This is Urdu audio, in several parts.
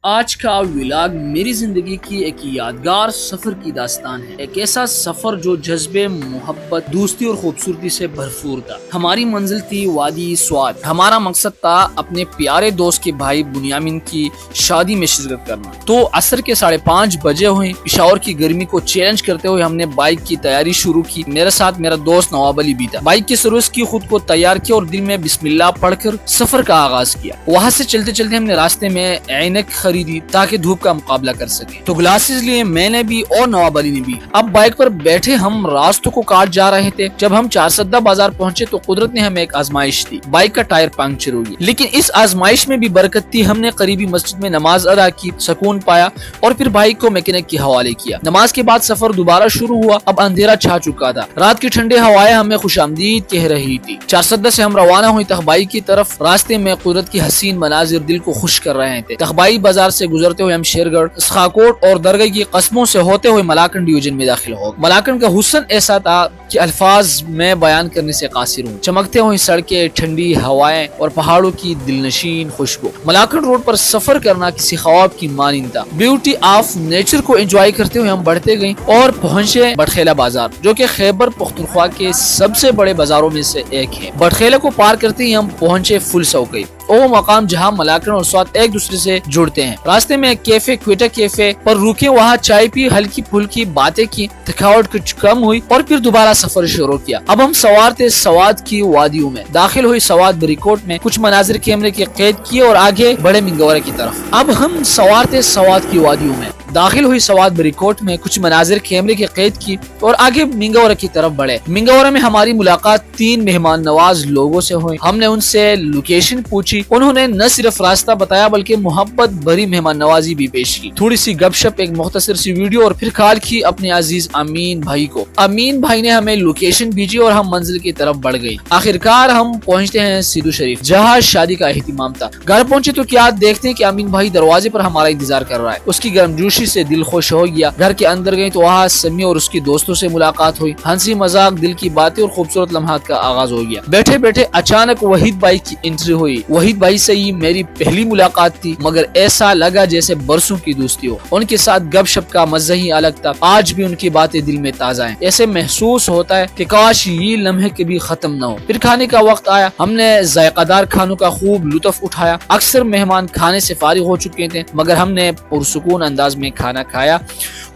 آج کا ولاگ میری زندگی کی ایک یادگار سفر کی داستان ہے، ایک ایسا سفر جو جذبے، محبت، دوستی اور خوبصورتی سے بھرپور تھا۔ ہماری منزل تھی وادی سوات۔ ہمارا مقصد تھا اپنے پیارے دوست کے بھائی بنیامین کی شادی میں شرکت کرنا۔ تو عصر کے 5:30 بجے ہوئے، پشاور کی گرمی کو چیلنج کرتے ہوئے ہم نے بائک کی تیاری شروع کی۔ میرے ساتھ میرا دوست نواب علی بھی تھا۔ بائک کی سروس کی، خود کو تیار کیا اور دل میں بسم اللہ پڑھ کر سفر کا آغاز کیا۔ وہاں سے چلتے چلتے ہم نے راستے میں عینک خریدی تاکہ دھوپ کا مقابلہ کر سکیں، تو گلاسز لیے میں نے بھی اور نواب علی نے بھی۔ اب بائک پر بیٹھے ہم راستوں کو کاٹ جا رہے تھے۔ جب ہم چارسدہ بازار پہنچے تو قدرت نے ہمیں ایک آزمائش دی۔ بائک کا ٹائر پنکچر ہو گیا، لیکن اس آزمائش میں بھی برکت تھی۔ ہم نے قریبی مسجد میں نماز ادا کی، سکون پایا اور پھر بائک کو میکینک کے حوالے کیا۔ نماز کے بعد سفر دوبارہ شروع ہوا۔ اب اندھیرا چھا چکا تھا، رات کی ٹھنڈی ہوائیں ہمیں خوش آمدید کہہ رہی تھی۔ چارسدہ سے ہم روانہ ہوئی تخبائی کی طرف۔ راستے میں قدرت کی حسین مناظر دل کو خوش کر رہے تھے۔ تخبائی بازار سے گزرتے ہوئے ہم شیرگڑھ، اسخاکوٹ اور درگاہ کی قسموں سے ہوتے ہوئے ملاکنڈ ڈویژن میں داخل ہو گئے۔ ملاکنڈ کا حسن ایسا تھا کہ الفاظ میں بیان کرنے سے قاصر ہوں۔ چمکتے ہوئے سڑکیں، ٹھنڈی ہوائیں اور پہاڑوں کی دلنشین خوشبو۔ ملاکنڈ روڈ پر سفر کرنا کسی خواب کی مانند تھا۔ بیوٹی آف نیچر کو انجوائے کرتے ہوئے ہم بڑھتے گئے اور پہنچے بٹخیلہ بازار، جو کہ خیبر پختونخوا کے سب سے بڑے بازاروں میں سے ایک ہے۔ بٹخیلہ کو پار کرتے ہی ہم پہنچے فل سوکئی، وہ مقام جہاں ملاکنڈ اور سوات ایک دوسرے سے جڑتے ہیں۔ راستے میں ایک کیفے، کوئٹہ کیفے پر رکے، وہاں چائے پی، ہلکی پھلکی باتیں کی، تھکاوٹ کچھ کم ہوئی اور پھر دوبارہ سفر شروع کیا۔ اب ہم سوار تھے سوات کی وادیوں میں۔ داخل ہوئی سوات بریکوٹ میں، کچھ مناظر کیمرے کی قید کیے اور آگے بڑے منگورہ کی طرف۔ اب ہم سوار تھے سوات کی وادیوں میں، داخل ہوئی سوات بریکوٹ میں، کچھ مناظر کیمرے کی قید کی اور آگے منگورہ کی طرف بڑھے۔ منگورہ میں ہماری ملاقات 3 مہمان نواز لوگوں سے ہوئی۔ ہم نے ان سے لوکیشن پوچھی، انہوں نے نہ صرف راستہ بتایا بلکہ محبت بھری مہمان نوازی بھی پیش کی۔ تھوڑی سی گپ شپ، ایک مختصر سی ویڈیو اور پھر کال کی اپنے عزیز امین بھائی کو۔ امین بھائی نے ہمیں لوکیشن بھیجی اور ہم منزل کی طرف بڑھ گئی۔ آخرکار ہم پہنچتے ہیں سیدو شریف، جہاں شادی کا اہتمام تھا۔ گھر پہنچے تو کیا دیکھتے ہیں کہ امین بھائی دروازے پر ہمارا انتظار کر رہا ہے۔ اس کی گرمجوشی سے دل خوش ہو گیا۔ گھر کے اندر گئے تو وہاں سمی اور اس کی دوستوں سے ملاقات ہوئی۔ ہنسی مذاق، دل کی باتیں اور خوبصورت لمحات کا آغاز ہو گیا۔ بیٹھے بیٹھے اچانک وحید بھائی کی انٹری ہوئی۔ وحید بھائی سے ہی میری پہلی ملاقات تھی، مگر ایسا لگا جیسے برسوں کی دوستی ہو۔ ان کے ساتھ گپ شپ کا مزہ ہی الگ تھا۔ آج بھی ان کی باتیں دل میں تازہ ہیں۔ ایسے محسوس ہوتا ہے کہ کاش یہ لمحے کبھی ختم نہ ہو۔ پھر کھانے کا وقت آیا۔ ہم نے ذائقہ دار کھانوں کا خوب لطف اٹھایا۔ اکثر مہمان کھانے سے فارغ ہو چکے تھے، مگر ہم نے پرسکون انداز میں کھانا کھایا۔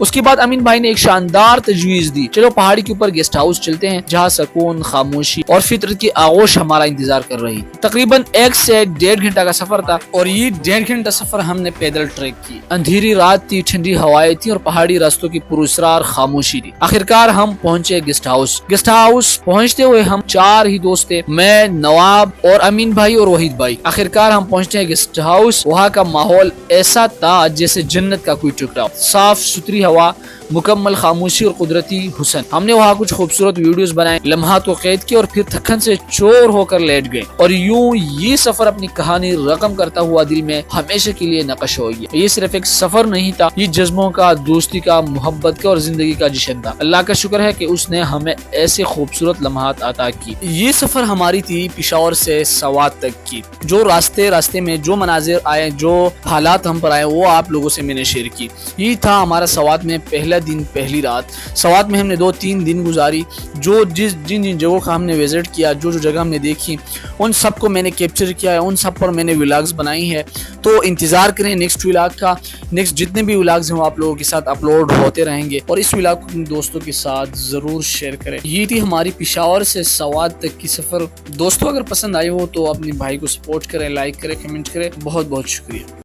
اس کے بعد امین بھائی نے ایک شاندار تجویز دی، چلو پہاڑی کے اوپر گیسٹ ہاؤس چلتے ہیں، جہاں سکون، خاموشی اور فطرت کی آغوش ہمارا انتظار کر رہی۔ تقریباً 1 سے 1.5 گھنٹہ کا سفر تھا اور یہ 1.5 گھنٹہ سفر ہم نے پیدل ٹریک کی۔ اندھیری رات تھی، ٹھنڈی ہوائیں تھی اور پہاڑی راستوں کی پراسرار خاموشی تھی۔ آخرکار ہم پہنچے گیسٹ ہاؤس۔ گیسٹ ہاؤس پہنچتے ہوئے ہم 4 ہی دوست تھے، میں، نواب اور امین بھائی اور وحید بھائی۔ آخرکار ہم پہنچتے ہیں گیسٹ ہاؤس۔ وہاں کا ماحول ایسا تھا جیسے جنت کا کوئی ٹکڑا، صاف ستھری ہوا، مکمل خاموشی اور قدرتی حسن۔ ہم نے وہاں کچھ خوبصورت ویڈیوز بنائے، لمحات کو قید کیا اور پھر تھکن سے چور ہو کر لیٹ گئے۔ اور یوں یہ سفر اپنی کہانی رقم کرتا ہوا دل میں ہمیشہ کے لیے نقش ہو گیا۔ یہ صرف ایک سفر نہیں تھا، یہ جذبوں کا، دوستی کا، محبت کا اور زندگی کا جشن تھا۔ اللہ کا شکر ہے کہ اس نے ہمیں ایسے خوبصورت لمحات عطا کی۔ یہ سفر ہماری تھی پشاور سے سوات تک کی۔ جو راستے میں جو مناظر آئے، جو حالات ہم پر آئے، وہ آپ لوگوں سے میں نے شیئر کی۔ یہ تھا ہمارا سوات میں پہلا دن، پہلی رات۔ سوات میں ہم نے 2-3 دن گزاری۔ جن جگہوں کا ہم نے وزٹ کیا، جو جگہ ہم نے دیکھی، ان سب کو میں نے کیپچر کیا ہے، ان سب پر میں نے ولاگز بنائی ہے۔ تو انتظار کریں نیکسٹ ولاگ کا۔ نیکسٹ جتنے بھی ولاگز ہیں وہ آپ لوگوں کے ساتھ اپلوڈ ہوتے رہیں گے، اور اس ولاگ کو اپنے دوستوں کے ساتھ ضرور شیئر کریں۔ یہ تھی ہماری پشاور سے سوات تک کی سفر۔ دوستوں اگر پسند آئی ہو تو اپنے بھائی کو سپورٹ کریں، لائک کریں، کمنٹ کریں۔ بہت بہت شکریہ۔